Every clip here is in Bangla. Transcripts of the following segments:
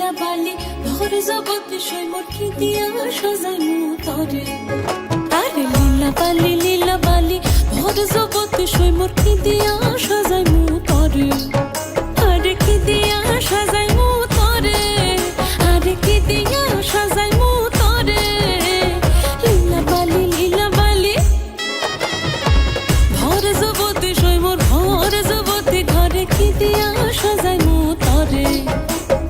লীলা বালি ভর জগতে সই মোর কি দিয়া সাজাইমু তরে আরে লীলা বালি ভর জগতে সই মোর কি দিয়া সাজাইমু তরে আরে কি দিয়া সাজাইমু তরে আরে কি দিয়া সাজাইমু তরে লীলা বালি ভর জগতে সই মোর ভর জগতে ঘরে কি দিয়া সাজাইমু তরে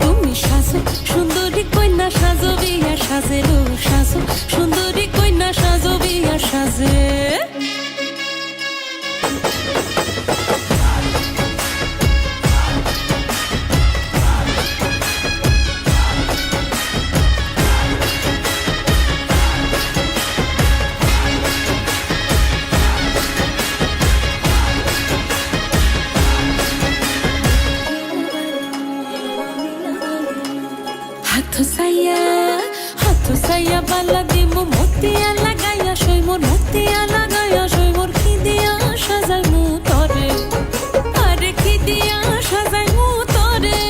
তুমি সাজো সুন্দরী কন্যা সাজো বিয়া সাজে লো সাজো সুন্দরী কন্যা সাজো বিয়া সাজে হাত সাইয়া বালা দিমু মতিয়া লাগাইয়া সই মোর মতিয়া লাগাইয়া সই মোর কি দিয়া সাজাইমু তরে আরে কি দিয়া সাজাইমু তরে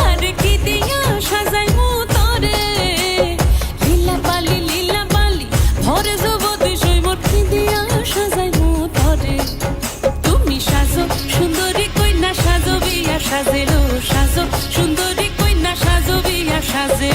আরে কি দিয়া সাজাইমু তরে লীলা বালি ভরে জগতে সই মোর কি দিয়া সাজাইমু তরে তুমি সাজো সুন্দরী কন্যা সাজো বিয়া সাজেলো সাজো সুন্দরী কন্যা সাজো বিয়া সাজে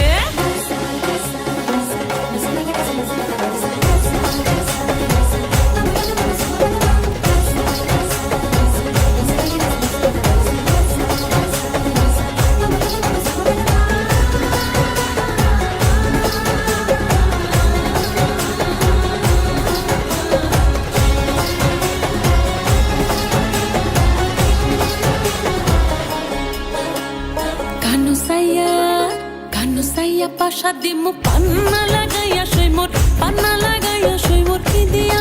গানো সাইয়া পাশা দিমু পান্না লাগাইয়া সই মোর কি দিয়া